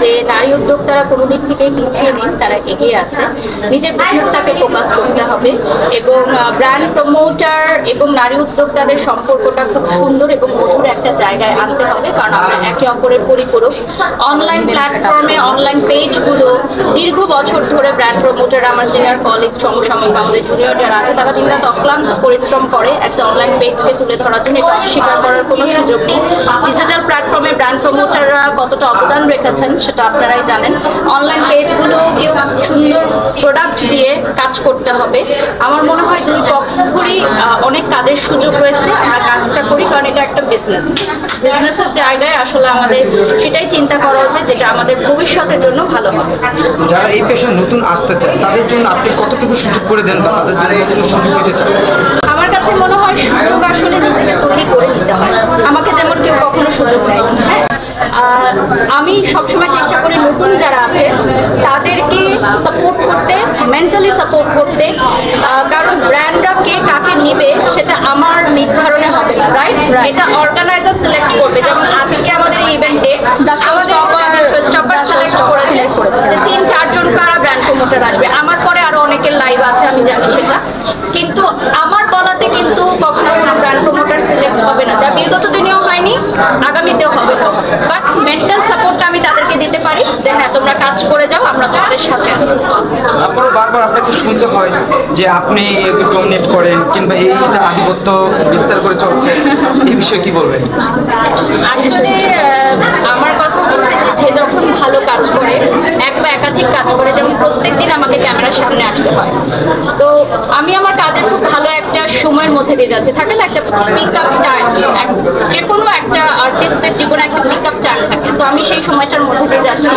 যে নারী উদ্যোক্তারা কোনো দিক থেকে পিছিয়ে নেই, তারা এগিয়ে আছে। নিজের বিজনেসটাকে ফোকাস করতে হবে এবং ব্র্যান্ড প্রমোটার এবং নারী উদ্যোক্তাদের সম্পর্কটা খুব সুন্দর এবং মধুর একটা জায়গায় আনতে হবে, কারণ আমরা একে অপরের পরিপূরক। অনলাইন প্ল্যাটফর্মে অনলাইন পেজগুলো দীর্ঘ বছর ধরে ব্র্যান্ড প্রমোটার, আমার সিনিয়র কলিগ, সমসাময়িক আমাদের জুনিয়র যারা আছে, তারা দিনরাত অক্লান্ত পরিশ্রম করে একটা অনলাইন পেজকে তুলে ধরার জন্য। এটা অস্বীকার করার কোনো সুযোগ নেই। ডিজিটাল প্ল্যাটফর্মে ব্র্যান্ড প্রমোটাররা কতটা অবদান রেখেছেন সেটা আপনারাই জানেন। অনলাইন পেজগুলোকেও সুন্দর প্রোডাক্ট দিয়ে কাজ করতে হবে। আমার মনে হয় দুই পক্ষেরই অনেক কাজের সুযোগ রয়েছে, আমরা কাজটা করি, কারণ এটা একটা বিজনেসের জায়গায় আসলে আমাদের সেটাই চিন্তা করা উচিত যেটা আমাদের ভবিষ্যতের জন্য ভালো হবে। যারা এই পেশায় নতুন আসতে চায় তাদের জন্য আপনি কতটুকু সুযোগ করে দেন বা তাদের জন্য কতটুকু সুযোগ দিতে চান? আমার কাছে মনে হয় সুযোগ আসলে নিজেকে তৈরি করে নিতে হয়। আমাকে যেমন কেউ কখনো সুযোগ দেয়নি, হ্যাঁ, আমি সবসময় চেষ্টা করি নতুন যারা আছে তাদেরকে সাপোর্ট করতে, মেন্টালি সাপোর্ট করতে, কারণ ব্র্যান্ডরা কে কাকে নিবে সেটা আমার নির্ধারণে হবে না, রাইট? এটা অর্গানাইজার সিলেক্ট করবে। যেমন আজকে আমাদের ইভেন্টে সিলেক্ট করেছে যে 3-4 জন কারা ব্র্যান্ড প্রমোটার আসবে। আমার পরে আরো অনেকের লাইভ আছে, আমি জানি সেটা, কিন্তু আমার বলাতে কিন্তু কখনো কোনো ব্র্যান্ড প্রমোটার সিলেক্ট হবে না, যা বিগত দিনেও হয়নি, আগামীতেও হবে না। বাট মেন্টাল সাপোর্টটা আমি তাদেরকে দিতে পারি যে হ্যাঁ তোমরা কাজ করে যাও, আমরা তোমাদের সাথে আছি। তারপরে বারবার আপনাকে শুনতে হয় যে আপনি ডমিনেট করেন কিংবা এইটা আধিপত্য বিস্তার করে চলছে, এই বিষয়ে কি বলবেন? আসলে আমার কথা হচ্ছে যে যখন ভালো কাজ করে, এক বা একাধিক কাজ করে, যেমন প্রত্যেকদিন আমাকে ক্যামেরার সামনে আসতে হয়, তো আমি আমার কাজের খুব ভালো একটা সময়ের মধ্যে দিয়ে যাচ্ছি। থাকে না একটা পিক আপ টাইম, যে কোনো একটা আর্টিস্টের জীবনে একটা পিক আপ টাইম থাকে, তো আমি সেই সময়টার মধ্যে দিয়ে যাচ্ছি।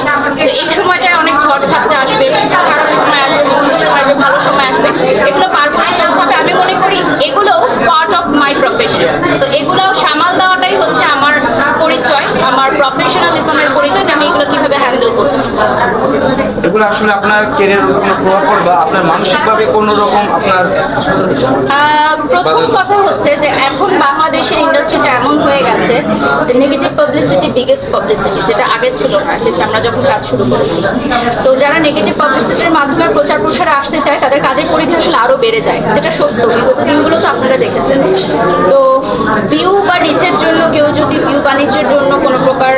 তো এই সময়টায় অনেক ঝড় ঝাপটা আসবে, খারাপ সময় আসবে, মন্দ সময় আসবে, ভালো সময় আসবে, এগুলো পার করে চলতে হবে। আমি মনে করি এগুলো পার্ট অফ মাই প্রফেশন, তো এগুলো সামাল দেওয়াটাই হচ্ছে আমার পরিচয়, আমার প্রফেশনালিজমের পরিচয়, যে আমি এগুলো কিভাবে হ্যান্ডেল করছি। এগুলো আসলে আপনার ক্যারিয়ারের কোনো প্রভাব পড়ে বা আপনার মানসিকভাবে কোনো রকম আপনার? প্রথম কথা হচ্ছে যে এখন বাংলাদেশের ইন্ডাস্ট্রিটা এমন হয়ে গেছে যে নেগেটিভ পাবলিসিটি বিগেস্ট পাবলিসিটি, যেটা আগে ছিল না আমরা যখন কাজ শুরু করেছি। তো যারা নেগেটিভ পাবলিসিটির মাধ্যমে প্রচার প্রসারে আসতে চায় তাদের কাজের পরিধি আসলে আরো বেড়ে যায়, যেটা সত্য। বিগত দিনগুলো তো আপনারা দেখেছেন। তো ভিউ বা রিচের জন্য কেউ যদি ভিউ বাণিজ্যের জন্য কোনো প্রকার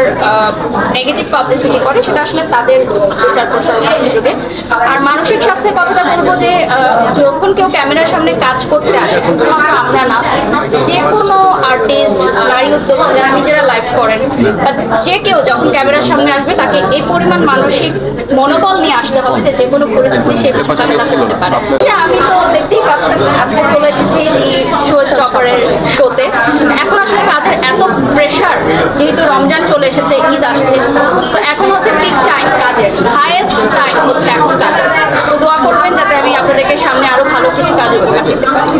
নেগেটিভ পাবলিসিটি করে, সেটা আসলে তাদের প্রচার প্রসারণের সুযোগে। আর মানসিক স্বাস্থ্যের কথাটা বলবো যে যখন কেউ ক্যামেরার সামনে কাজ করতে আসে, শুধুমাত্র আমরা না, যে কোনো আর্টিস্ট, নারী উদ্যোক্তা যারা নিজেরা লাইভ করেন, বা যে কেউ যখন ক্যামেরার সামনে আসবে তাকে এই পরিমাণ মানসিক মনোবল নিয়ে আসতে হবে যে কোনো পরিস্থিতি সে মোকাবিলা করতে পারে। আমি তো দেখতেই পাচ্ছেন আজকে চলে এসেছি শো স্টপারের শোতে। এখন আসলে কাজের এত প্রেশার, যেহেতু রমজান চলে এসেছে, ঈদ আসছে, তো এখন হচ্ছে পিক টাইম, কাজের হাইয়েস্ট টাইম হচ্ছে এখন কাজের। তো দোয়া করবেন যাতে আমি আপনাদেরকে সামনে আরো ভালো কিছু কাজ উপহার দিতে পারি।